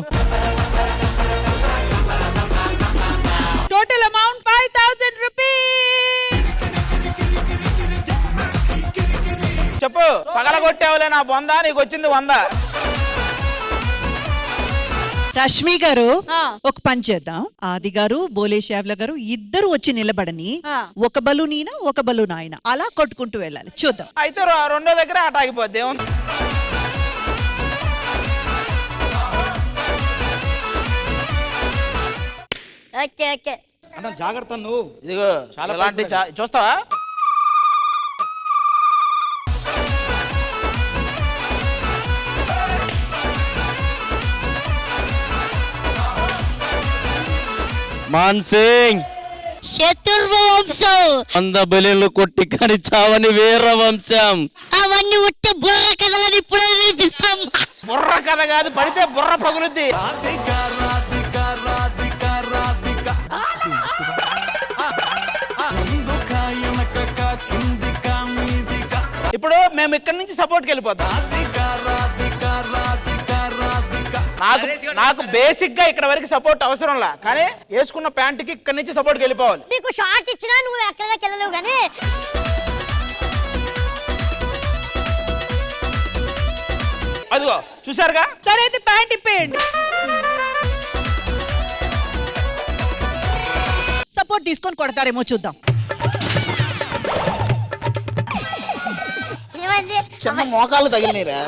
Total amount 5,000 rupees. చెప్పు, పగలగొట్టావులే నా బొందా, నీకు వచ్చింది 100. రష్మి గారు ఆ. ఒక పని చేద్దాం, ఆది గారు బోలే శ్యావ్ల గారు ఇద్దరు వచ్చి నిలబడని, ఆ. ఒక బలూన్ ఈయన ఒక బలూన్ ఆయన అలా కొట్టుకుంటూ వెళ్ళాలి, చూద్దాం. అయితే రెండో దగ్గర ఆట ఆగిపోద్ది. ఏముంది? Okay okay. అన్న జాగ్రత్త నువ్వు. ఇదిగో ఇలాంటి చూస్తావా? మాన్సింగ్ శత్రువంశం. 100 బెలూన్లు కొట్టి కానీ చావని వీర వంశం. అవన్నీ ఉట్టి బుర్ర కథలని ఇప్పుడే వినిపిస్తాం. బుర్ర కథ కాదు, పడితే బుర్ర పగులుద్ది. ఇప్పుడు మేము ఇక్కడి నుంచి సపోర్ట్కి వెళ్ళిపోతాం. నాకు బేసిక్ గా ఇక్కడ వరకు సపోర్ట్ అవసరంలా, కానీ వేసుకున్న ప్యాంటుకి ఇక్కడి నుంచి సపోర్ట్కి వెళ్ళిపోవాలి. నీకు షార్ట్ ఇచ్చినా నువ్వు ఎక్కడ దాకా వెళ్ళలేవు కానీ. అదిగో చూసారుగా. సరే అయితే ప్యాంట్ ఇప్పేయండి. సపోర్ట్ తీసుకొని కొడతారేమో చూద్దాం. ఏమైంది? చిన్న మోకాలు తగిలినరా.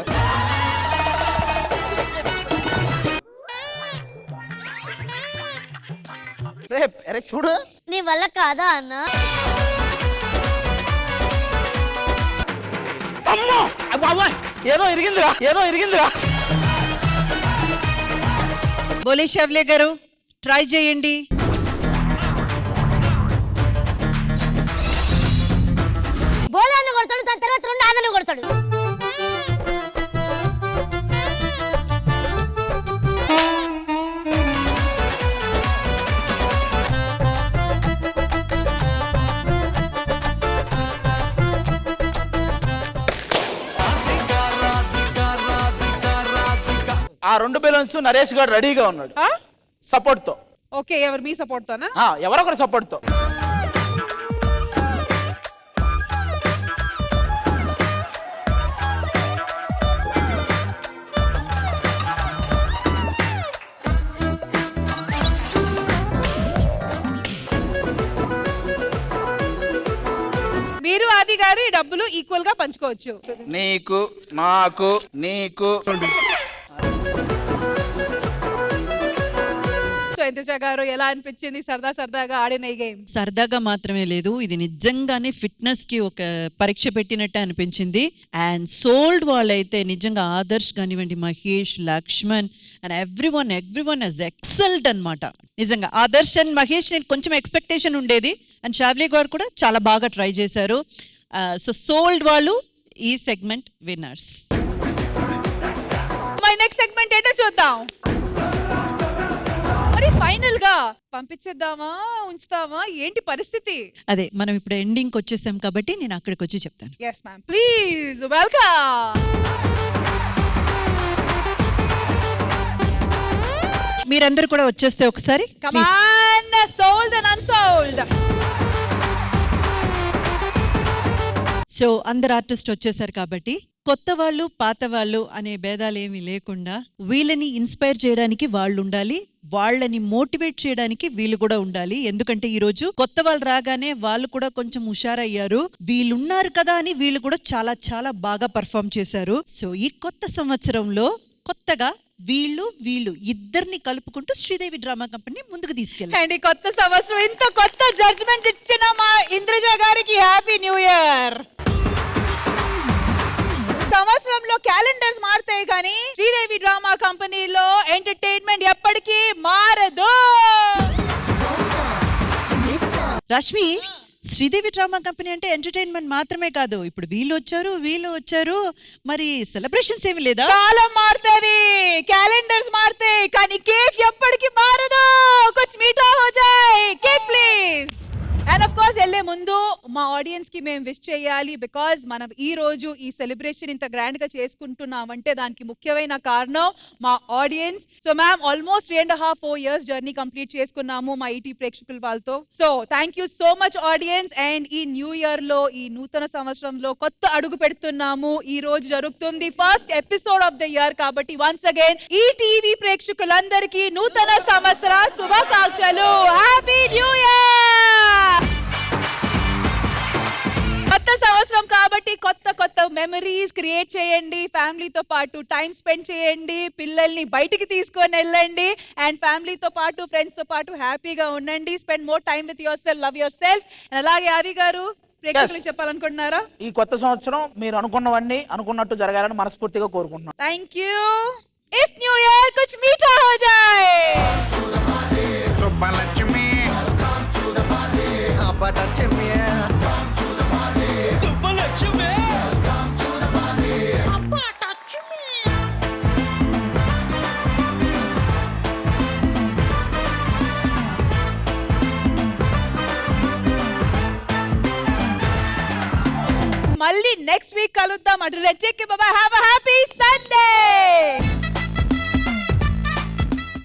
అరే చూడు, నీ వల్ల కాదా అన్న? అమ్మో బాబాయ్, ఏదో ఇరిగిందిరా, ఏదో ఇరిగిందిరా. బోలే శ్యావ్లే గారు ట్రై చేయండి. బోలాన్ని కొడతాడు, దాని తర్వాత 2 ఆదను కొడతాడు. ఆ 2 బెలూన్స్ నరేష్ గారు రెడీగా ఉన్నాడు సపోర్ట్ తో. ఓకే, ఎవరు మీ సపోర్ట్ తోనా? ఎవరొకరు సపోర్ట్ తో. మీరు ఆది గారు ఈ డబ్బులు ఈక్వల్ గా పంచుకోవచ్చు. నీకు, నాకు, నీకు. సో ఇంద్రజ గారు ఎలా అనిపించింది సరదాగా ఆడిన ఈ గేమ్? సరదాగా మాత్రమే లేదు, ఇది నిజంగానే ఫిట్నెస్ కి ఒక పరీక్ష పెట్టినట్టే అనిపించింది. అండ్ సోల్డ్ వాళ్ళైతే నిజంగా ఆదర్శ్ కానివ్వండి, Mahesh, Lakshman and everyone has excelled అన్నమాట. నిజంగా ఆదర్శ్ అండ్ మహేష్ నేను కొంచెం ఎక్స్పెక్టేషన్ ఉండేది, అండ్ షావ్లీ గారు కూడా చాలా బాగా ట్రై చేశారు. సో సోల్డ్ వాళ్ళు ఈ segment winners. My next segment ఏంటో చూద్దాం. మరి ఫైనల్ గా పంపించేద్దామా, ఉంచుతామా, ఏంటి పరిస్థితి? అదే మనం ఇప్పుడు ఎండింగ్ వచ్చేసాం కాబట్టి నేను అక్కడికి వచ్చి చెప్తాను. yes ma'am, please welcome. మీరందరూ కూడా వచ్చేస్తే ఒకసారి come on, sold and unsold. So అందరు ఆర్టిస్ట్ వచ్చేసారు కాబట్టి కొత్త వాళ్ళు పాత వాళ్ళు అనే భేదాలు ఏమీ లేకుండా వీళ్ళని ఇన్స్పైర్ చేయడానికి వాళ్ళు ఉండాలి, వాళ్ళని మోటివేట్ చేయడానికి వీళ్ళు కూడా ఉండాలి. ఎందుకంటే ఈ రోజు కొత్త వాళ్ళు రాగానే వాళ్ళు కూడా కొంచెం హుషారయ్యారు, వీళ్ళున్నారు కదా అని వీళ్ళు కూడా చాలా చాలా బాగా పర్ఫామ్ చేశారు. సో ఈ కొత్త సంవత్సరంలో కొత్తగా వీళ్ళు ఇద్దరిని కలుపుకుంటూ శ్రీదేవి డ్రామా కంపెనీ ముందుకు తీసుకెళ్ళారు. అండ్ ఈ కొత్త సంవత్సరం ఇంత కొత్త జడ్జ్మెంట్ ఇచ్చిన మా ఇంద్రజ గారికి హ్యాపీ న్యూ ఇయర్. సంవత్సరంలో క్యాలెండర్స్ మారుతాయి కానీ శ్రీదేవి డ్రామా కంపెనీలో ఎంటర్టైన్మెంట్ ఎప్పటికీ మారదు. రష్మి, శ్రీదేవి డ్రామా కంపెనీ అంటే ఎంటర్టైన్మెంట్ మాత్రమే కాదు, ఇప్పుడు వీళ్ళు వచ్చారు, మరి సెలబ్రేషన్స్ ఏమి లేదా? కాలం మారుతుంది, క్యాలెండర్స్ మారుతాయి కానీ కేక్ ఎప్పటికీ మారదు. కుచ్ మీఠా హో Joy, cake please. And of course వెళ్ళే ముందు మా ఆడియన్స్ కి మేము విష్ చేయాలి. బికాజ్ మనం ఈ రోజు ఈ సెలబ్రేషన్ ఇంత గ్రాండ్ గా చేసుకుంటున్నామంటే దానికి ముఖ్యమైన కారణం మా audience. So ma'am almost 3.5-4 years journey complete చేసుకున్నాము మా ఈటీ ప్రేక్షకుల వాళ్ళతో. So thank you so much audience. And ఈ న్యూ ఇయర్ లో, ఈ నూతన సంవత్సరంలో కొత్త అడుగు పెడుతున్నాము. ఈ రోజు జరుగుతుంది first episode of the year కాబట్టి వన్స్ అగైన్ ఈ టీవీ ప్రేక్షకులందరికీ నూతన సంవత్సర శుభాకాంక్షలు. Happy new year. కొత్త సంవత్సరం కాబట్టి కొత్త మెమరీస్ క్రియేట్ చేయండి, ఫ్యామిలీతో పాటు టైం స్పెండ్ చేయండి, పిల్లల్ని బయటికి తీసుకొని వెళ్ళండి అండ్ ఫ్యామిలీతో పాటు ఫ్రెండ్స్ తో పాటు హ్యాపీగా ఉండండి. Spend more time with your self, love your self. అలాగే ఆది గారు ప్రేక్షకులకు చెప్పాలనుకుంటున్నారా? ఈ కొత్త సంవత్సరం మీరు అనుకున్నవన్నీ అనుకున్నట్టు జరగాలని మనస్ఫూర్తిగా కోరుకుంటున్నాను. Thank you. ఇస్ న్యూ ఇయర్ కుచ్ మీఠా హో జాయ్. సుబ్బలక్ష్మి మళ్ళీ నెక్స్ట్ వీక్ కలుద్దాం. అటు రెచ్చెక్కి బాబా. Have a happy Sunday.